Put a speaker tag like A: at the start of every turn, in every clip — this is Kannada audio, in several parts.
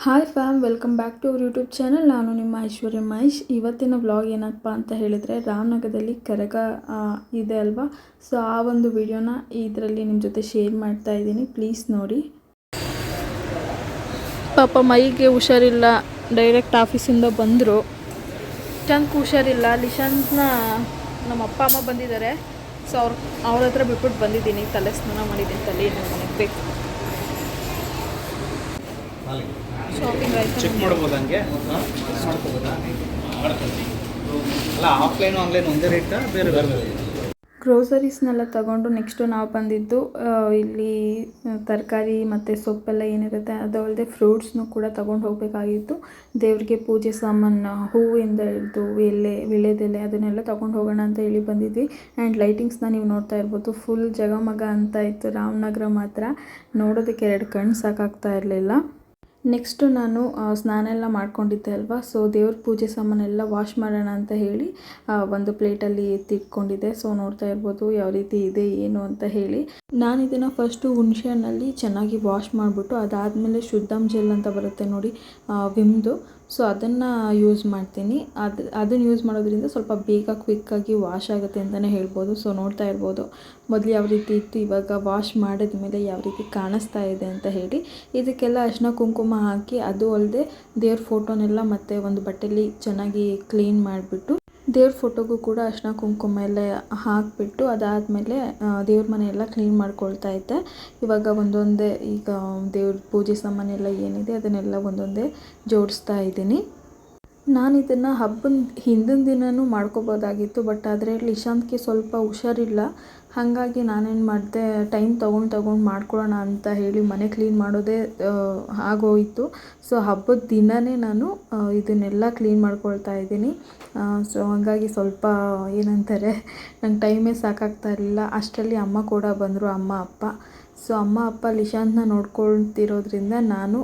A: Hi fam, welcome back to our YouTube channel. ನಾನು ನಿಮ್ಮ ಐಶ್ವರ್ಯ ಮಹೇಶ್. ಇವತ್ತಿನ ವ್ಲಾಗ್ ಏನಪ್ಪ ಅಂತ ಹೇಳಿದರೆ, ರಾಮನಗರದಲ್ಲಿ ಕರಗ ಇದೆ ಅಲ್ವಾ, ಸೊ ಆ ಒಂದು ವಿಡಿಯೋನ ಇದರಲ್ಲಿ ನಿಮ್ಮ ಜೊತೆ ಶೇರ್ ಮಾಡ್ತಾ ಇದ್ದೀನಿ. ಪ್ಲೀಸ್ ನೋಡಿ. ಪಾಪ ಮೈಗೆ ಹುಷಾರಿಲ್ಲ, ಡೈರೆಕ್ಟ್ ಆಫೀಸಿಂದ ಬಂದರು. ಲಿಶಾಂತ್ಗೂ ಹುಷಾರಿಲ್ಲ. ಲಿಶಾಂತ್ನ ನಮ್ಮ ಅಪ್ಪ ಅಮ್ಮ ಬಂದಿದ್ದಾರೆ, ಸೊ ಅವ್ರ ಹತ್ರ ಬಿಟ್ಬಿಟ್ಟು ಬಂದಿದ್ದೀನಿ. ತಲೆ ಸ್ನಾನ ಮಾಡಿದ್ದೀನಿ, ತಲೆ ನನಗೆ ಬೇಕು. ಶಾಪಿಂಗ್ ಆಯ್ತು.
B: ಚೆಕ್ ಮಾಡ್ಬೋದು, ಹಂಗೆ ಮಾಡ್ಕೋಬೋದಾ? ಅಲ್ಲ, ಆಫ್ಲೈನು ಆನ್ಲೈನ್ ಒಂದೇ ರೇಟಾ ಬೇರೆ ಬೇರೆ?
A: ಗ್ರೋಸರೀಸ್ನೆಲ್ಲ ತಗೊಂಡು ನೆಕ್ಸ್ಟು ನಾವು ಬಂದಿದ್ದು ಇಲ್ಲಿ ತರಕಾರಿ ಮತ್ತು ಸೊಪ್ಪೆಲ್ಲ ಏನಿರುತ್ತೆ ಅದು ಅಲ್ಲದೆ ಫ್ರೂಟ್ಸ್ನೂ ಕೂಡ ತೊಗೊಂಡು ಹೋಗಬೇಕಾಗಿತ್ತು. ದೇವರಿಗೆ ಪೂಜೆ ಸಾಮಾನು, ಹೂವಿಂದ ಹಿಡಿದು ವೀಳ್ಯದೆಲೆ ಅದನ್ನೆಲ್ಲ ತೊಗೊಂಡು ಹೋಗೋಣ ಅಂತ ಹೇಳಿ ಬಂದಿದ್ವಿ. ಆ್ಯಂಡ್ ಲೈಟಿಂಗ್ಸ್ನ ನೀವು ನೋಡ್ತಾ ಇರ್ಬೋದು, ಫುಲ್ ಜಗಮಗ ಅಂತ ಇತ್ತು. ರಾಮನಗರ ಮಾತ್ರ ನೋಡೋದಕ್ಕೆ 2 ಕಣ್ಣು ಸಾಕಾಗ್ತಾ ಇರಲಿಲ್ಲ. ನೆಕ್ಸ್ಟು ನಾನು ಸ್ನಾನ ಎಲ್ಲ ಮಾಡ್ಕೊಂಡಿದ್ದೆ ಅಲ್ವಾ, ಸೊ ದೇವ್ರ ಪೂಜೆ ಸಾಮಾನೆಲ್ಲ ವಾಶ್ ಮಾಡೋಣ ಅಂತ ಹೇಳಿ ಒಂದು ಪ್ಲೇಟಲ್ಲಿ ಎತ್ತಿಟ್ಕೊಂಡಿದ್ದೆ. ಸೊ ನೋಡ್ತಾ ಇರ್ಬೋದು ಯಾವ ರೀತಿ ಇದೆ ಏನು ಅಂತ ಹೇಳಿ. ನಾನು ಇದನ್ನು ಫಸ್ಟು ಹುಣಸೆ ಹಣ್ಣಲ್ಲಿ ಚೆನ್ನಾಗಿ ವಾಶ್ ಮಾಡಿಬಿಟ್ಟು ಅದಾದಮೇಲೆ ಶುದ್ಧಮ್ ಜೆಲ್ ಅಂತ ಬರುತ್ತೆ ನೋಡಿ, ವಿಮ್ದು, ಸೊ ಅದನ್ನು ಯೂಸ್ ಮಾಡ್ತೀನಿ. ಅದನ್ನು ಯೂಸ್ ಮಾಡೋದ್ರಿಂದ ಸ್ವಲ್ಪ ಬೇಗ ಕ್ವಿಕ್ಕಾಗಿ ವಾಶ್ ಆಗುತ್ತೆ ಅಂತಲೇ ಹೇಳ್ಬೋದು. ಸೊ ನೋಡ್ತಾ ಇರ್ಬೋದು ಮೊದಲು ಯಾವ ರೀತಿ ಇತ್ತು, ಇವಾಗ ವಾಶ್ ಮಾಡಿದ ಮೇಲೆ ಯಾವ ರೀತಿ ಕಾಣಿಸ್ತಾ ಇದೆ ಅಂತ ಹೇಳಿ. ಇದಕ್ಕೆಲ್ಲ ಅರಿಶಿನ ಕುಂಕುಮ ಹಾಕಿ, ಅದು ಅಲ್ಲದೆ ದೇವ್ರ ಫೋಟೋನೆಲ್ಲ ಮತ್ತು ಒಂದು ಬಟ್ಟೆಯಲ್ಲಿ ಚೆನ್ನಾಗಿ ಕ್ಲೀನ್ ಮಾಡಿಬಿಟ್ಟು ದೇವ್ರ ಫೋಟೋಗೂ ಕೂಡ ಅರಿಶಿನ ಕುಂಕುಮ ಎಲ್ಲ ಹಾಕಿಬಿಟ್ಟು ಅದಾದಮೇಲೆ ದೇವ್ರ ಮನೆಯೆಲ್ಲ ಕ್ಲೀನ್ ಮಾಡ್ಕೊಳ್ತಾ ಇದ್ದೆ. ಇವಾಗ ಒಂದೊಂದೇ ಈಗ ದೇವ್ರ ಪೂಜೆ ಸಾಮಾನೆಲ್ಲ ಏನಿದೆ ಅದನ್ನೆಲ್ಲ ಒಂದೊಂದೇ ಜೋಡಿಸ್ತಾ ಇದ್ದೀನಿ. ನಾನು ಇದನ್ನು ಹಬ್ಬದ ಹಿಂದಿನ ದಿನವೂ ಮಾಡ್ಕೋಬೋದಾಗಿತ್ತು, ಬಟ್ ಆದರೆ ಲಿಶಾಂತ್ಗೆ ಸ್ವಲ್ಪ ಹುಷಾರಿಲ್ಲ. ಹಾಗಾಗಿ ನಾನೇನು ಮಾಡಿದೆ, ಟೈಮ್ ತೊಗೊಂಡು ಮಾಡ್ಕೊಳ್ಳೋಣ ಅಂತ ಹೇಳಿ ಮನೆ ಕ್ಲೀನ್ ಮಾಡೋದೇ ಆಗೋಯಿತು. ಸೊ ಹಬ್ಬದ ದಿನವೇ ನಾನು ಇದನ್ನೆಲ್ಲ ಕ್ಲೀನ್ ಮಾಡ್ಕೊಳ್ತಾ ಇದ್ದೀನಿ. ಸೊ ಹಾಗಾಗಿ ಸ್ವಲ್ಪ ಏನಂತಾರೆ, ನಂಗೆ ಟೈಮೇ ಸಾಕಾಗ್ತಾ ಇರಲಿಲ್ಲ. ಅಷ್ಟರಲ್ಲಿ ಅಮ್ಮ ಕೂಡ ಬಂದರು, ಅಮ್ಮ ಅಪ್ಪ. ಸೊ ಅಮ್ಮ ಅಪ್ಪ ಲಿಶಾಂತ್ನ ನೋಡ್ಕೊಳ್ತಿರೋದ್ರಿಂದ ನಾನು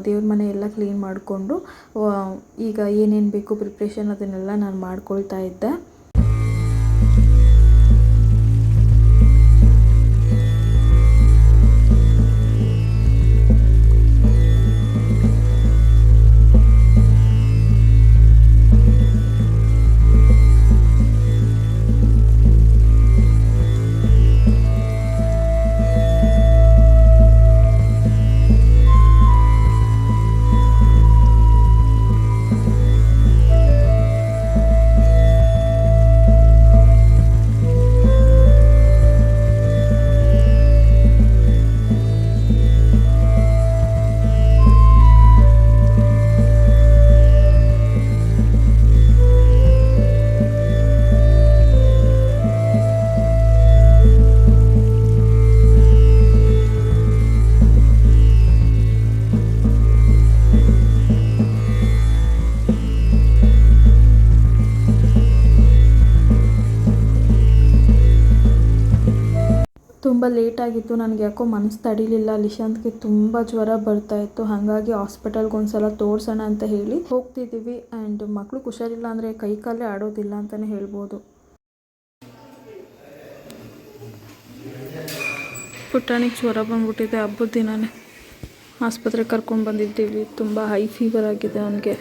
A: ದೇವ್ರ ಮನೆ ಎಲ್ಲ ಕ್ಲೀನ್ ಮಾಡಿಕೊಂಡು ಈಗ ಏನೇನು ಬೇಕು ಪ್ರಿಪ್ರೇಷನ್ ಅದನ್ನೆಲ್ಲ ನಾನು ಮಾಡ್ಕೊಳ್ತಾ ಇದ್ದೆ. ತುಂಬ ಲೇಟಾಗಿತ್ತು, ನನಗೆ ಯಾಕೋ ಮನಸ್ಸು ತಡಿಲಿಲ್ಲ. ಲಿಶಾಂತ್ಗೆ ತುಂಬ ಜ್ವರ ಬರ್ತಾಯಿತ್ತು, ಹಾಗಾಗಿ ಹಾಸ್ಪಿಟಲ್ಗೆ ಒಂದ್ಸಲ ತೋರಿಸೋಣ ಅಂತ ಹೇಳಿ ಹೋಗ್ತಿದ್ದೀವಿ. ಆ್ಯಂಡ್ ಮಕ್ಳಿಗೆ ಹುಷಾರಿಲ್ಲ ಅಂದರೆ ಕೈ ಕಾಲೇ ಆಡೋದಿಲ್ಲ ಅಂತಲೇ ಹೇಳ್ಬೋದು. ಪುಟ್ಟಾಣಿಗೆ ಜ್ವರ ಬಂದ್ಬಿಟ್ಟಿದೆ, ಹಬ್ಬದ ದಿನವೇ ಆಸ್ಪತ್ರೆಗೆ ಕರ್ಕೊಂಡು ಬಂದಿದ್ದೀವಿ. ತುಂಬ ಹೈ ಫೀವರ್ ಆಗಿದೆ ಅವನಿಗೆ.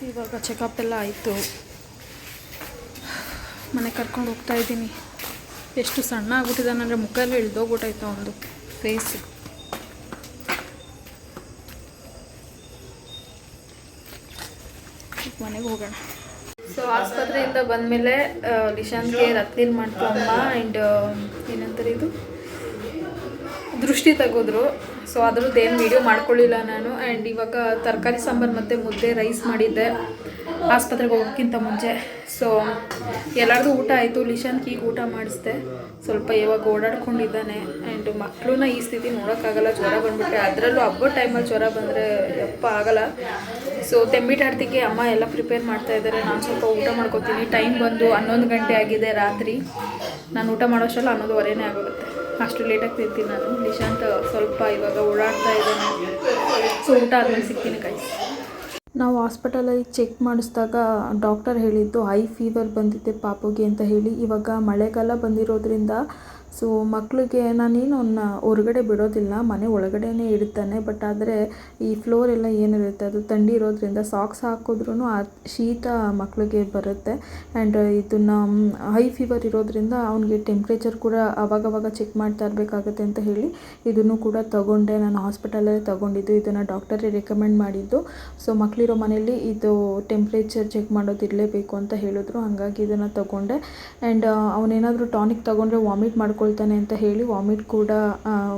A: ಇವಾಗ ಚೆಕಪ್ ಎಲ್ಲ ಆಯಿತು, ಮನೆಗೆ ಕರ್ಕೊಂಡು ಹೋಗ್ತಾ ಇದ್ದೀನಿ. ಎಷ್ಟು ಸಣ್ಣ ಆಗ್ಬಿಟ್ಟಿದ್ದಾನೆ ಅಂದರೆ ಮುಖ ಎಲ್ಲ ಇಳ್ದೋಗ್ಬಿಟ್ಟಾಯ್ತು ಒಂದು ಫೇಸ್. ಮನೆಗೆ ಹೋಗೋಣ. ಸೊ ಆಸ್ಪತ್ರೆಯಿಂದ ಬಂದಮೇಲೆ ಲಿಶಾಂತ್ಗೆ ರತ್ನೀರು ಮಾಡ್ತು ಅಮ್ಮ. ಆ್ಯಂಡ್ ಏನಂತಾರೆ ಇದು, ದೃಷ್ಟಿ ತೆಗೆದ್ರು. ಸೊ ಅದ್ರದ್ದು ಏನು ವೀಡಿಯೋ ಮಾಡ್ಕೊಳ್ಳಿಲ್ಲ ನಾನು. ಆ್ಯಂಡ್ ಇವಾಗ ತರಕಾರಿ ಸಾಂಬಾರು ಮತ್ತು ಮುದ್ದೆ ರೈಸ್ ಮಾಡಿದ್ದೆ ಆಸ್ಪತ್ರೆಗೆ ಹೋಗೋಕ್ಕಿಂತ ಮುಂಚೆ. ಸೊ ಎಲ್ಲರದು ಊಟ ಆಯಿತು. ಲಿಶಾಂತ್ಗೆ ಈಗ ಊಟ ಮಾಡಿಸ್ದೆ. ಸ್ವಲ್ಪ ಇವಾಗ ಓಡಾಡ್ಕೊಂಡಿದ್ದಾನೆ. ಆ್ಯಂಡ್ ಮಕ್ಕಳನ್ನ ಈ ಸ್ಥಿತಿ ನೋಡೋಕ್ಕಾಗಲ್ಲ, ಜ್ವರ ಬಂದುಬಿಟ್ರೆ, ಅದರಲ್ಲೂ ಹಬ್ಬದ ಟೈಮಲ್ಲಿ ಜ್ವರ ಬಂದರೆ ಯಪ್ಪ ಆಗಲ್ಲ. ಸೊ ತೆಂಬಿಟಾಡ್ತಿಗೆ ಅಮ್ಮ ಎಲ್ಲ ಪ್ರಿಪೇರ್ ಮಾಡ್ತಾ ಇದ್ದಾರೆ. ನಾನು ಸ್ವಲ್ಪ ಊಟ ಮಾಡ್ಕೊತೀನಿ. ಟೈಮ್ ಬಂದು 11 ಗಂಟೆ ಆಗಿದೆ ರಾತ್ರಿ. ನಾನು ಊಟ ಮಾಡೋಷ್ಟಲ್ಲ 11:15 ಆಗೋಗುತ್ತೆ. ಅಷ್ಟು ಲೇಟಾಗಿ ತಿಂತೀನಿ ನಾನು. ಲಿಶಾಂತ್ ಸ್ವಲ್ಪ ಇವಾಗ ಓಡಾಡ್ತಾ ಇದ್ದಾನೆ. ಸೊ ಊಟ ಆದಮೇಲೆ ಸಿಗ್ತೀನಿ ಗೈಸ್. ನಾವು ಹಾಸ್ಪಿಟಲಲ್ಲಿ ಚೆಕ್ ಮಾಡಿಸಿದಾಗ ಡಾಕ್ಟರ್ ಹೇಳಿದ್ದು ಹೈ ಫೀವರ್ ಬಂದಿದೆ ಪಾಪುಗೆ ಅಂತ ಹೇಳಿ. ಇವಾಗ ಮಳೆಗಾಲ ಬಂದಿರೋದ್ರಿಂದ ಸೊ ಮಕ್ಕಳಿಗೆ ನಾನೇನು ಅವನ್ನ ಹೊರಗಡೆ ಬಿಡೋದಿಲ್ಲ, ಮನೆ ಒಳಗಡೆನೇ ಇಡ್ತಾನೆ. ಬಟ್ ಆದರೆ ಈ ಫ್ಲೋರ್ ಎಲ್ಲ ಏನಿರುತ್ತೆ ಅದು ಥಂಡಿ ಇರೋದ್ರಿಂದ ಸಾಕ್ಸ್ ಹಾಕಿದ್ರೂ ಆ ಶೀತ ಮಕ್ಕಳಿಗೆ ಬರುತ್ತೆ. ಆ್ಯಂಡ್ ಇದನ್ನು ಹೈ ಫೀವರ್ ಇರೋದ್ರಿಂದ ಅವನಿಗೆ ಟೆಂಪ್ರೇಚರ್ ಕೂಡ ಅವಾಗವಾಗ ಚೆಕ್ ಮಾಡ್ತಾ ಇರಬೇಕಾಗುತ್ತೆ ಅಂತ ಹೇಳಿ ಇದನ್ನು ಕೂಡ ತಗೊಂಡೆ. ನಾನು ಹಾಸ್ಪಿಟಲಲ್ಲಿ ತಗೊಂಡಿದ್ದು, ಇದನ್ನು ಡಾಕ್ಟರೇ ರೆಕಮೆಂಡ್ ಮಾಡಿದ್ದು. ಸೊ ಮಕ್ಕಳಿರೋ ಮನೇಲಿ ಇದು ಟೆಂಪ್ರೇಚರ್ ಚೆಕ್ ಮಾಡೋದು ಇರಲೇಬೇಕು ಅಂತ ಹೇಳಿದ್ರು, ಹಾಗಾಗಿ ಇದನ್ನು ತಗೊಂಡೆ. ಆ್ಯಂಡ್ ಅವನೇನಾದರೂ ಟಾನಿಕ್ ತಗೊಂಡ್ರೆ ವಾಮಿಟ್ ಮಾಡ್ಕೊಳ್ತಾನೆ ಅಂತ ಹೇಳಿ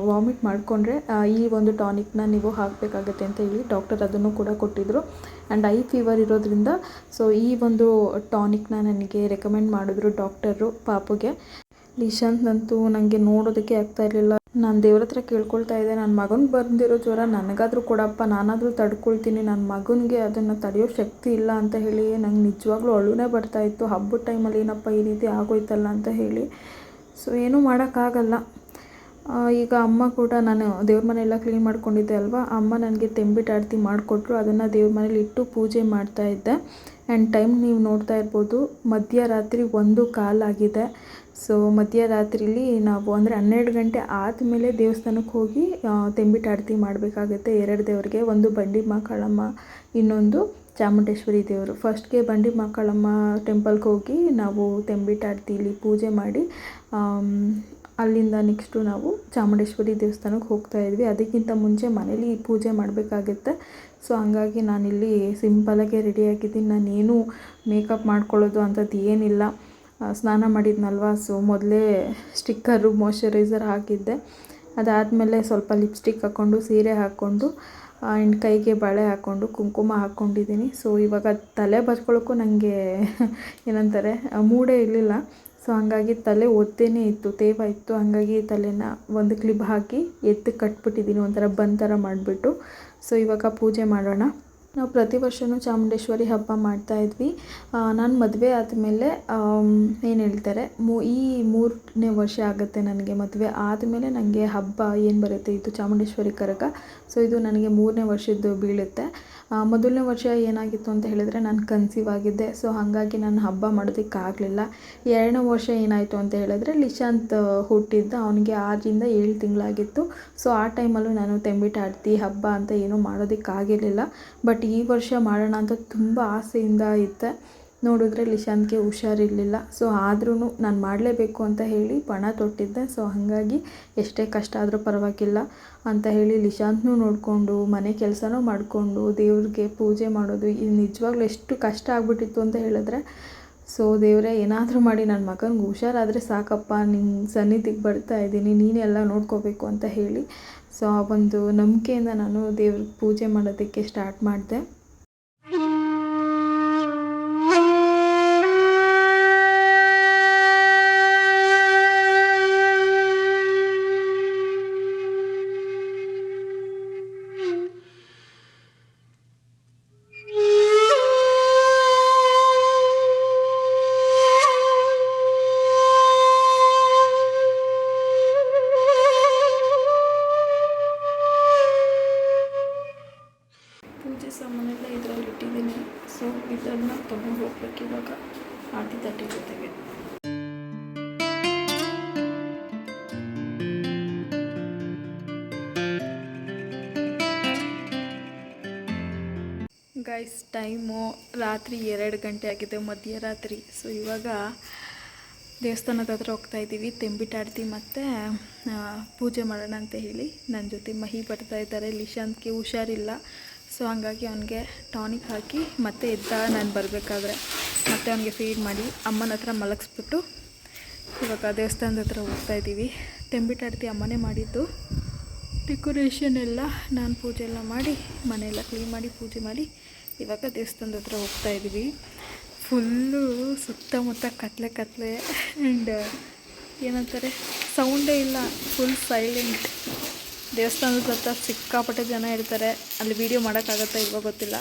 A: ವಾಮಿಟ್ ಮಾಡಿಕೊಂಡ್ರೆ ಈ ಒಂದು ಟಾನಿಕ್ನ ನೀವು ಹಾಕಬೇಕಾಗತ್ತೆ ಅಂತ ಹೇಳಿ ಡಾಕ್ಟರ್ ಅದನ್ನು ಕೂಡ ಕೊಟ್ಟಿದ್ದರು. ಆ್ಯಂಡ್ ಐ ಫೀವರ್ ಇರೋದ್ರಿಂದ ಸೊ ಈ ಒಂದು ಟಾನಿಕ್ನ ನನಗೆ ರೆಕಮೆಂಡ್ ಮಾಡಿದ್ರು ಡಾಕ್ಟರು ಪಾಪುಗೆ. ಲಿಶಾಂತ್ನಂತೂ ನನಗೆ ನೋಡೋದಕ್ಕೆ ಆಗ್ತಾ ಇರಲಿಲ್ಲ. ನಾನು ದೇವ್ರ ಹತ್ರ ಕೇಳ್ಕೊಳ್ತಾ ಇದ್ದೆ, ನನ್ನ ಮಗನಿಗೆ ಬಂದಿರೋ ಜ್ವರ ನನಗಾದರೂ ಕೊಡಪ್ಪ, ನಾನಾದರೂ ತಡ್ಕೊಳ್ತೀನಿ, ನನ್ನ ಮಗನಿಗೆ ಅದನ್ನು ತಡೆಯೋ ಶಕ್ತಿ ಇಲ್ಲ ಅಂತ ಹೇಳಿ ನಂಗೆ ನಿಜವಾಗ್ಲೂ ಅಳುನೇ ಬರ್ತಾಯಿತ್ತು. ಹಬ್ಬದ ಟೈಮಲ್ಲಿ ಏನಪ್ಪ ಈ ರೀತಿ ಆಗೋಯ್ತಲ್ಲ ಅಂತ ಹೇಳಿ. ಸೊ ಏನೂ ಮಾಡೋಕ್ಕಾಗಲ್ಲ. ಈಗ ಅಮ್ಮ ಕೂಡ, ನಾನು ದೇವ್ರ ಮನೆಯೆಲ್ಲ ಕ್ಲೀನ್ ಮಾಡ್ಕೊಂಡಿದ್ದೆ ಅಲ್ವಾ, ಅಮ್ಮ ನನಗೆ ತೆಂಬಿಟ್ಟು ಆರತಿ ಮಾಡಿಕೊಟ್ರು. ಅದನ್ನು ದೇವ್ರ ಮನೇಲಿ ಇಟ್ಟು ಪೂಜೆ ಮಾಡ್ತಾಯಿದ್ದೆ. ಆ್ಯಂಡ್ ಟೈಮ್ ನೀವು ನೋಡ್ತಾ ಇರ್ಬೋದು, ಮಧ್ಯರಾತ್ರಿ 1:15 ಆಗಿದೆ. ಸೊ ಮಧ್ಯರಾತ್ರಿಲಿ ನಾವು ಅಂದರೆ 12 ಗಂಟೆ ಆದಮೇಲೆ ದೇವಸ್ಥಾನಕ್ಕೆ ಹೋಗಿ ತೆಂಬಿಟ್ಟು ಆರತಿ ಮಾಡಬೇಕಾಗುತ್ತೆ. 2 ದೇವರಿಗೆ, ಒಂದು ಬಂಡಿ ಮಕ್ಕಳಮ್ಮ, ಇನ್ನೊಂದು ಚಾಮುಂಡೇಶ್ವರಿ ದೇವರು. ಫಸ್ಟ್ಗೆ ಬಂಡಿ ಮಕ್ಕಳಮ್ಮ ಟೆಂಪಲ್ಗೆ ಹೋಗಿ ನಾವು ತೆಂಬಿಟ್ಟು ಆರತಿಲಿ ಪೂಜೆ ಮಾಡಿ ಅಲ್ಲಿಂದ ನೆಕ್ಸ್ಟು ನಾವು ಚಾಮುಂಡೇಶ್ವರಿ ದೇವಸ್ಥಾನಕ್ಕೆ ಹೋಗ್ತಾಯಿದ್ವಿ. ಅದಕ್ಕಿಂತ ಮುಂಚೆ ಮನೇಲಿ ಪೂಜೆ ಮಾಡಬೇಕಾಗುತ್ತೆ. ಸೊ ಹಂಗಾಗಿ ನಾನಿಲ್ಲಿ ಸಿಂಪಲಾಗೆ ರೆಡಿಯಾಗಿದ್ದೀನಿ. ನಾನೇನು ಮೇಕಪ್ ಮಾಡ್ಕೊಳ್ಳೋದು ಅಂಥದ್ದು ಏನಿಲ್ಲ. ಸ್ನಾನ ಮಾಡಿದ್ನಲ್ವ, ಸೊ ಮೊದಲೇ ಸ್ಟಿಕ್ಕರು ಮಾಯ್ಶ್ಚರೈಸರ್ ಹಾಕಿದ್ದೆ. ಅದಾದಮೇಲೆ ಸ್ವಲ್ಪ ಲಿಪ್ಸ್ಟಿಕ್ ಹಾಕ್ಕೊಂಡು, ಸೀರೆ ಹಾಕ್ಕೊಂಡು, ಆ್ಯಂಡ್ ಕೈಗೆ ಬಳೆ ಹಾಕ್ಕೊಂಡು ಕುಂಕುಮ ಹಾಕ್ಕೊಂಡಿದ್ದೀನಿ. ಸೊ ಇವಾಗ ತಲೆ ಬರ್ಕೊಳ್ಳೋಕ್ಕೂ ನನಗೆ ಏನಂತಾರೆ ಮೂಡೇ ಇರಲಿಲ್ಲ. ಸೊ ಹಾಗಾಗಿ ತಲೆ ಒತ್ತೇನೇ ಇತ್ತು, ತೇವ ಇತ್ತು. ಹಾಗಾಗಿ ತಲೆನ ಒಂದು ಕ್ಲಿಪ್ ಹಾಕಿ ಎತ್ತಕ್ಕೆ ಕಟ್ಬಿಟ್ಟಿದ್ದೀನಿ, ಒಂಥರ ಬನ್ ಥರ ಮಾಡಿಬಿಟ್ಟು. ಸೊ ಇವಾಗ ಪೂಜೆ ಮಾಡೋಣ. ನಾವು ಪ್ರತಿ ವರ್ಷವೂ ಚಾಮುಂಡೇಶ್ವರಿ ಹಬ್ಬ ಮಾಡ್ತಾಯಿದ್ವಿ. ನಾನು ಮದುವೆ ಆದಮೇಲೆ ಏನು ಹೇಳ್ತಾರೆ, ಈ 3ನೇ ವರ್ಷ ಆಗುತ್ತೆ ನನಗೆ ಮದುವೆ ಆದಮೇಲೆ ನನಗೆ ಹಬ್ಬ ಏನು ಬರುತ್ತೆ, ಇದು ಚಾಮುಂಡೇಶ್ವರಿ ಕರಗ. ಸೊ ಇದು ನನಗೆ 3ನೇ ವರ್ಷದ್ದು ಬೀಳುತ್ತೆ. ಮೊದಲನೇ ವರ್ಷ ಏನಾಗಿತ್ತು ಅಂತ ಹೇಳಿದ್ರೆ ನಾನು ಕನ್ಸೀವ್ ಆಗಿದ್ದೆ. ಸೊ ಹಾಗಾಗಿ ನಾನು ಹಬ್ಬ ಮಾಡೋದಕ್ಕಾಗಲಿಲ್ಲ. 2ನೇ ವರ್ಷ ಏನಾಯಿತು ಅಂತ ಹೇಳಿದ್ರೆ ಲಿಶಾಂತ್ ಹುಟ್ಟಿದ್ದ, ಅವನಿಗೆ 6ರಿಂದ 7 ತಿಂಗಳಾಗಿತ್ತು. ಸೊ ಆ ಟೈಮಲ್ಲೂ ನಾನು ತೆಂಬಿಟ್ಟು ಆರತಿ ಹಬ್ಬ ಅಂತ ಏನೂ ಮಾಡೋದಕ್ಕಾಗಿರಲಿಲ್ಲ. ಬಟ್ ಈ ವರ್ಷ ಮಾಡೋಣ ಅಂತ ತುಂಬ ಆಸೆಯಿಂದ ಇದ್ದೆ. ನೋಡಿದ್ರೆ ಲಿಶಾಂತ್ಗೆ ಹುಷಾರಿರಲಿಲ್ಲ. ಸೊ ಆದ್ರೂ ನಾನು ಮಾಡಲೇಬೇಕು ಅಂತ ಹೇಳಿ ಪಣ ತೊಟ್ಟಿದ್ದೆ. ಸೊ ಹಾಗಾಗಿ ಎಷ್ಟೇ ಕಷ್ಟ ಆದರೂ ಪರವಾಗಿಲ್ಲ ಅಂತ ಹೇಳಿ ಲಿಶಾಂತ್ನೂ ನೋಡಿಕೊಂಡು, ಮನೆ ಕೆಲಸನೂ ಮಾಡಿಕೊಂಡು, ದೇವ್ರಿಗೆ ಪೂಜೆ ಮಾಡೋದು, ಇದು ನಿಜವಾಗ್ಲೂ ಎಷ್ಟು ಕಷ್ಟ ಆಗಿಬಿಟ್ಟಿತ್ತು ಅಂತ ಹೇಳಿದ್ರೆ. ಸೊ ದೇವರೇ ಏನಾದರೂ ಮಾಡಿ ನನ್ನ ಮಗನಿಗೆ ಹುಷಾರಾದರೆ ಸಾಕಪ್ಪ, ನಿನ್ನ ಸನ್ನಿಧಿಗೆ ಬರ್ತಾ ಇದ್ದೀನಿ, ನೀನೆಲ್ಲ ನೋಡ್ಕೋಬೇಕು ಅಂತ ಹೇಳಿ. ಸೊ ಆ ಒಂದು ನಂಬಿಕೆಯಿಂದ ನಾನು ದೇವ್ರಿಗೆ ಪೂಜೆ ಮಾಡೋದಕ್ಕೆ ಸ್ಟಾರ್ಟ್ ಮಾಡಿದೆ. ಪೂಜೆ ಸಾಮಾನೆಲ್ಲ ಇದರಲ್ಲಿ ಇಟ್ಟಿದ್ದೀನಿ. ಸೊ ಇದನ್ನು ತೊಗೊಂಡು ಹೋಗ್ಬೇಕು ಇವಾಗ ಆರತಿ ತಟ್ಟೆ ಜೊತೆಗೆ. ಗೈಸ್, ಟೈಮು ರಾತ್ರಿ 2 ಗಂಟೆ ಆಗಿದೆ, ಮಧ್ಯರಾತ್ರಿ. ಸೊ ಇವಾಗ ದೇವಸ್ಥಾನದ ಹತ್ರ ಹೋಗ್ತಾಯಿದ್ದೀವಿ ತೆಂಬಿಟ್ಟು ಆರತಿ ಮತ್ತು ಪೂಜೆ ಮಾಡೋಣ ಅಂತ ಹೇಳಿ. ನನ್ನ ಜೊತೆ ಮಹಿ ಬರ್ತಾ ಇದ್ದಾರೆ. ಲಿಶಾಂತ್ಗೆ ಹುಷಾರಿಲ್ಲ. ಸೊ ಹಾಗಾಗಿ ಅವನಿಗೆ ಟಾನಿಕ್ ಹಾಕಿ ಮತ್ತೆ ಎದ್ದ ನಾನು ಬರಬೇಕಾದ್ರೆ ಮತ್ತೆ ಅವನಿಗೆ ಫೀಡ್ ಮಾಡಿ ಅಮ್ಮನ ಹತ್ರ ಮಲಗಿಸ್ಬಿಟ್ಟು ಇವಾಗ ದೇವಸ್ಥಾನದ ಹತ್ರ ಹೋಗ್ತಾಯಿದ್ದೀವಿ. ತೆಂಬಿಟ್ಟು ಆರತಿ ಅಮ್ಮನೇ ಮಾಡಿದ್ದು, ಡೆಕೋರೇಷನ್ ಎಲ್ಲ ನಾನು ಪೂಜೆ ಎಲ್ಲ ಮಾಡಿ, ಮನೆಯೆಲ್ಲ ಕ್ಲೀನ್ ಮಾಡಿ ಪೂಜೆ ಮಾಡಿ ಇವಾಗ ದೇವಸ್ಥಾನದ ಹತ್ರ ಹೋಗ್ತಾಯಿದ್ದೀವಿ. ಫುಲ್ಲು ಸುತ್ತಮುತ್ತ ಕತ್ಲೆ ಆ್ಯಂಡ್ ಏನಂತಾರೆ ಸೌಂಡೇ ಇಲ್ಲ, ಫುಲ್ ಸೈಲೆಂಟ್. ದೇವಸ್ಥಾನದ ಹತ್ರ ಸಿಕ್ಕಾಪಟ್ಟೆ ಜನ ಇರ್ತಾರೆ. ಅಲ್ಲಿ ವೀಡಿಯೋ ಮಾಡೋಕ್ಕಾಗತ್ತಾ ಇಲ್ವೋ ಗೊತ್ತಿಲ್ಲ.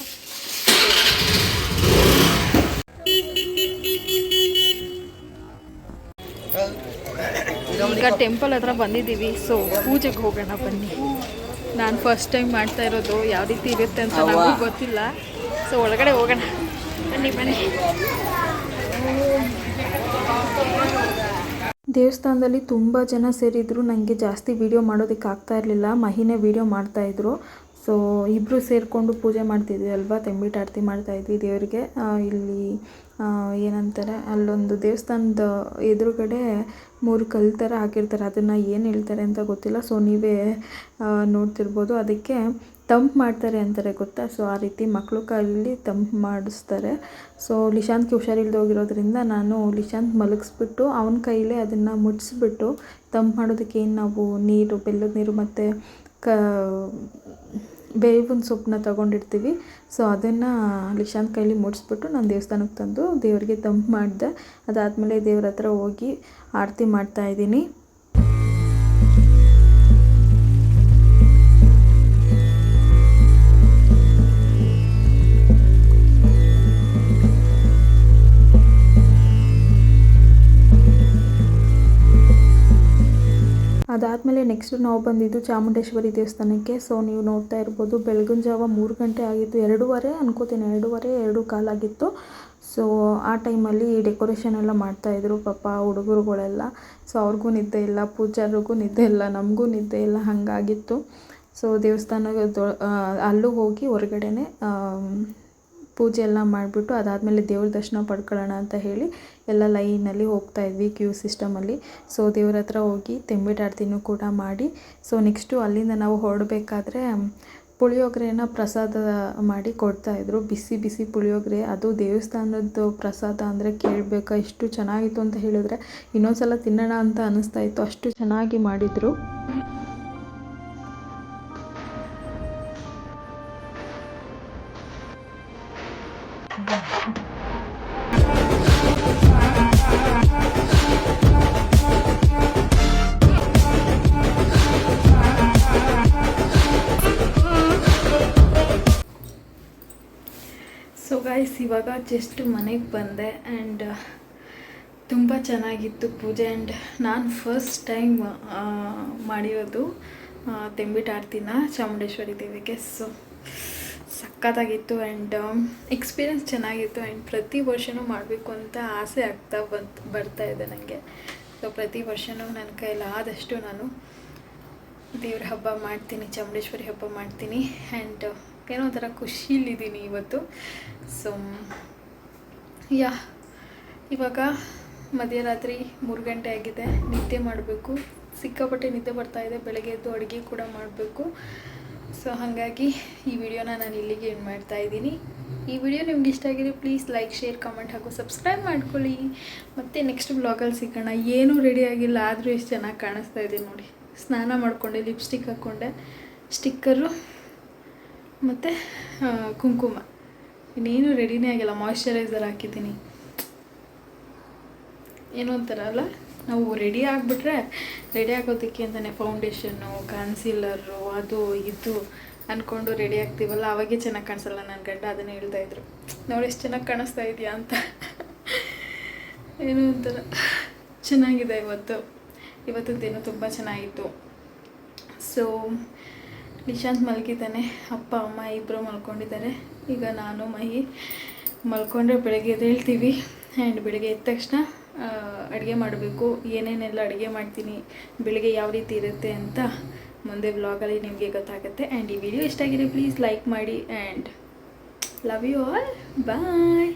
A: ಈಗ ಟೆಂಪಲ್ ಹತ್ರ ಬಂದಿದ್ದೀವಿ. ಸೊ ಪೂಜೆಗೆ ಹೋಗೋಣ ಬನ್ನಿ. ನಾನು ಫಸ್ಟ್ ಟೈಮ್ ಮಾಡ್ತಾ ಇರೋದು, ಯಾವ ರೀತಿ ಇರುತ್ತೆ ಅಂತ ನನಗೂ ಗೊತ್ತಿಲ್ಲ. ಸೊ ಒಳಗಡೆ ಹೋಗೋಣ, ಬನ್ನಿ ಬನ್ನಿ. ದೇವಸ್ಥಾನದಲ್ಲಿ ತುಂಬ ಜನ ಸೇರಿದ್ರು. ನನಗೆ ಜಾಸ್ತಿ ವೀಡಿಯೋ ಮಾಡೋದಕ್ಕೆ ಆಗ್ತಾ ಇರಲಿಲ್ಲ. ಮಹಿನೇ ವೀಡಿಯೋ ಮಾಡ್ತಾಯಿದ್ರು. ಸೊ ಇಬ್ಬರು ಸೇರಿಕೊಂಡು ಪೂಜೆ ಮಾಡ್ತಿದ್ವಿ ಅಲ್ವಾ, ತಂಬಿಟ್ಟು ಆರತಿ ಮಾಡ್ತಾಯಿದ್ವಿ ದೇವರಿಗೆ. ಇಲ್ಲಿ ಏನಂತಾರೆ, ಅಲ್ಲೊಂದು ದೇವಸ್ಥಾನದ ಎದುರುಗಡೆ 3 ಕಲ್ಲು ಥರ ಹಾಕಿರ್ತಾರೆ. ಅದನ್ನು ಏನು ಹೇಳ್ತಾರೆ ಅಂತ ಗೊತ್ತಿಲ್ಲ. ಸೊ ನೀವೇ ನೋಡ್ತಿರ್ಬೋದು. ಅದಕ್ಕೆ ತಂಪು ಮಾಡ್ತಾರೆ ಅಂತಾರೆ, ಗೊತ್ತಾ. ಸೊ ಆ ರೀತಿ ಮಕ್ಕಳು ಕೈಯಲ್ಲಿ ತಂಪು ಮಾಡಿಸ್ತಾರೆ. ಸೊ ಲಿಶಾಂತ್ಗೆ ಹುಷಾರಿಲ್ದೆ ಹೋಗಿರೋದ್ರಿಂದ ನಾನು ಲಿಶಾಂತ್ ಮಲಗಿಸ್ಬಿಟ್ಟು ಅವನ ಕೈಲೇ ಅದನ್ನು ಮುಟ್ಟಿಸ್ಬಿಟ್ಟು ತಂಪು ಮಾಡೋದಕ್ಕೆ ಏನು ನಾವು ನೀರು, ಬೆಲ್ಲದ ನೀರು ಮತ್ತು ಬೇವಿನ ಸೊಪ್ಪನ್ನ ತೊಗೊಂಡಿರ್ತೀವಿ. ಸೊ ಅದನ್ನು ಲಿಶಾಂತ್ ಕೈಲಿ ಮುಡಿಸ್ಬಿಟ್ಟು ನಾನು ದೇವಸ್ಥಾನಕ್ಕೆ ತಂದು ದೇವರಿಗೆ ತಂಪು ಮಾಡಿದೆ. ಅದಾದಮೇಲೆ ದೇವ್ರ ಹತ್ರ ಹೋಗಿ ಆರತಿ ಮಾಡ್ತಾಯಿದ್ದೀನಿ. ಅದಾದಮೇಲೆ ನೆಕ್ಸ್ಟು ನಾವು ಬಂದಿದ್ದು ಚಾಮುಂಡೇಶ್ವರಿ ದೇವಸ್ಥಾನಕ್ಕೆ. ಸೊ ನೀವು ನೋಡ್ತಾ ಇರ್ಬೋದು, ಬೆಳಗಿನ ಜಾವ 3 ಗಂಟೆ ಆಗಿತ್ತು, 2:15 ಅನ್ಕೋತೀನಿ, 2:15 ಆಗಿತ್ತು. ಸೊ ಆ ಟೈಮಲ್ಲಿ ಡೆಕೋರೇಷನ್ ಎಲ್ಲ ಮಾಡ್ತಾಯಿದ್ರು ಪಾಪ ಹುಡುಗರುಗಳೆಲ್ಲ. ಸೊ ಅವ್ರಿಗೂ ನಿದ್ದೆ ಇಲ್ಲ, ಪೂಜಾರಿಗೂ ನಿದ್ದೆ ಇಲ್ಲ, ನಮಗೂ ನಿದ್ದೆ ಇಲ್ಲ, ಹಾಗಾಗಿತ್ತು. ಸೊ ದೇವಸ್ಥಾನದ ಅಲ್ಲೂ ಹೋಗಿ ಹೊರಗಡೆನೆ ಪೂಜೆ ಎಲ್ಲ ಮಾಡಿಬಿಟ್ಟು ಅದಾದಮೇಲೆ ದೇವ್ರ ದರ್ಶನ ಪಡ್ಕೊಳ್ಳೋಣ ಅಂತ ಹೇಳಿ ಎಲ್ಲ ಲೈನಲ್ಲಿ ಹೋಗ್ತಾಯಿದ್ವಿ, ಕ್ಯೂ ಸಿಸ್ಟಮಲ್ಲಿ. ಸೊ ದೇವ್ರ ಹತ್ರ ಹೋಗಿ ತಂಬಿಟ್ಟು ಆರತಿನೂ ಕೂಡ ಮಾಡಿ, ಸೊ ನೆಕ್ಸ್ಟು ಅಲ್ಲಿಂದ ನಾವು ಹೊರಡಬೇಕಾದ್ರೆ ಪುಳಿಯೋಗರೆನ ಪ್ರಸಾದ ಮಾಡಿ ಕೊಡ್ತಾಯಿದ್ರು. ಬಿಸಿ ಬಿಸಿ ಪುಳಿಯೋಗರೆ, ಅದು ದೇವಸ್ಥಾನದ ಪ್ರಸಾದ ಅಂದರೆ ಕೇಳಬೇಕಾ, ಎಷ್ಟು ಚೆನ್ನಾಗಿತ್ತು ಅಂತ ಹೇಳಿದ್ರೆ ಇನ್ನೊಂದು ಸಲ ತಿನ್ನೋಣ ಅಂತ ಅನ್ನಿಸ್ತಾಯಿತ್ತು, ಅಷ್ಟು ಚೆನ್ನಾಗಿ ಮಾಡಿದರು. ಸೊ ಗೈಸ್, ಇವಾಗ ಜಸ್ಟ್ ಮನೆಗೆ ಬಂದೆ ಆ್ಯಂಡ್ ತುಂಬ ಚೆನ್ನಾಗಿತ್ತು ಪೂಜೆ. ಆ್ಯಂಡ್ ನಾನು ಫಸ್ಟ್ ಟೈಮ್ ಮಾಡಿರೋದು ತಂಬಿಟ್ಟು ಆರತಿನ ಚಾಮುಂಡೇಶ್ವರಿ ದೇವಿಗೆ. ಸೊ ಸಖತ್ತಾಗಿತ್ತು ಆ್ಯಂಡ್ ಎಕ್ಸ್ಪೀರಿಯೆನ್ಸ್ ಚೆನ್ನಾಗಿತ್ತು. ಆ್ಯಂಡ್ ಪ್ರತಿ ವರ್ಷವೂ ಮಾಡಬೇಕು ಅಂತ ಆಸೆ ಆಗ್ತಾ ಬರ್ತಾ ಇದೆ ನನಗೆ. ಸೊ ಪ್ರತಿ ವರ್ಷವೂ ನನ್ನ ಕೈಲಾದಷ್ಟು ನಾನು ದೇವ್ರ ಹಬ್ಬ ಮಾಡ್ತೀನಿ, ಚಾಮುಂಡೇಶ್ವರಿ ಹಬ್ಬ ಮಾಡ್ತೀನಿ. ಆ್ಯಂಡ್ ಏನೋ ಒಂಥರ ಖುಷಿಲಿದ್ದೀನಿ ಇವತ್ತು. ಸೊ ಇವಾಗ ಮಧ್ಯರಾತ್ರಿ 3 ಗಂಟೆ ಆಗಿದೆ, ನಿದ್ದೆ ಮಾಡಬೇಕು. ಸಿಕ್ಕಾಪಟ್ಟೆ ನಿದ್ದೆ ಬರ್ತಾಯಿದೆ. ಬೆಳಗ್ಗೆ ಎದ್ದು ಅಡುಗೆ ಕೂಡ ಮಾಡಬೇಕು. ಸೊ ಹಾಗಾಗಿ ಈ ವಿಡಿಯೋನ ನಾನು ಇಲ್ಲಿಗೆ ಎಂಡ್ ಮಾಡ್ತಾಯಿದ್ದೀನಿ. ಈ ವಿಡಿಯೋ ನಿಮ್ಗೆ ಇಷ್ಟ ಆಗಿದೆ ಪ್ಲೀಸ್ ಲೈಕ್, ಶೇರ್, ಕಾಮೆಂಟ್ ಹಾಗೂ ಸಬ್ಸ್ಕ್ರೈಬ್ ಮಾಡ್ಕೊಳ್ಳಿ. ಮತ್ತು ನೆಕ್ಸ್ಟ್ ಬ್ಲಾಗಲ್ಲಿ ಸಿಗೋಣ. ಏನೂ ರೆಡಿ ಆಗಿಲ್ಲ, ಆದರೂ ಎಷ್ಟು ಚೆನ್ನಾಗಿ ಕಾಣಿಸ್ತಾ ಇದೆ ನೋಡಿ. ಸ್ನಾನ ಮಾಡಿಕೊಂಡೆ, ಲಿಪ್ಸ್ಟಿಕ್ ಹಾಕ್ಕೊಂಡೆ, ಸ್ಟಿಕ್ಕರು ಮತ್ತು ಕುಂಕುಮ, ಇನ್ನೇನು ರೆಡಿನೇ ಆಗಿಲ್ಲ. ಮಾಯ್ಶ್ಚರೈಸರ್ ಹಾಕಿದ್ದೀನಿ. ಏನೋ ಒಂಥರ ಅಲ್ಲ, ನಾವು ರೆಡಿ ಆಗಿಬಿಟ್ರೆ ರೆಡಿ ಆಗೋದಕ್ಕೆ ಅಂತಲೇ ಫೌಂಡೇಶನ್ನು, ಕನ್ಸೀಲರು, ಅದು ಇದು ಅಂದ್ಕೊಂಡು ರೆಡಿ ಆಗ್ತೀವಲ್ಲ, ಅವಾಗೇ ಚೆನ್ನಾಗಿ ಕಾಣಿಸಲ್ಲ. ನನ್ನ ಗಂಡ ಅದನ್ನೇ ಹೇಳ್ತಾಯಿದ್ರು, ನೋಡಿ ಎಷ್ಟು ಚೆನ್ನಾಗಿ ಕಾಣಿಸ್ತಾ ಇದೆಯಾ ಅಂತ. ಏನೋ ಒಂಥರ ಚೆನ್ನಾಗಿದೆ ಇವತ್ತದ್ದೇನೋ ತುಂಬ ಚೆನ್ನಾಗಿತ್ತು. ಸೊ ನಿಶಾಂತ್ ಮಲಗಿದ್ದಾನೆ, ಅಪ್ಪ ಅಮ್ಮ ಇಬ್ಬರು ಮಲ್ಕೊಂಡಿದ್ದಾರೆ. ಈಗ ನಾನು ಮಹಿ ಮಲ್ಕೊಂಡ್ರೆ ಬೆಳಗ್ಗೆ ಎದ್ದೇಳ್ತೀವಿ. ಆ್ಯಂಡ್ ಬೆಳಗ್ಗೆ ಎದ್ದ ತಕ್ಷಣ ಅಡುಗೆ ಮಾಡಬೇಕು. ಏನೇನೆಲ್ಲ ಅಡುಗೆ ಮಾಡ್ತೀನಿ, ಬೆಳಗ್ಗೆ ಯಾವ ರೀತಿ ಇರುತ್ತೆ ಅಂತ ಮುಂದೆ ವ್ಲಾಗಲ್ಲಿ ನಿಮಗೆ ಗೊತ್ತಾಗುತ್ತೆ. ಆ್ಯಂಡ್ ಈ ವಿಡಿಯೋ ಇಷ್ಟ ಆಗಿದೆ ಪ್ಲೀಸ್ ಲೈಕ್ ಮಾಡಿ. And love you all, bye.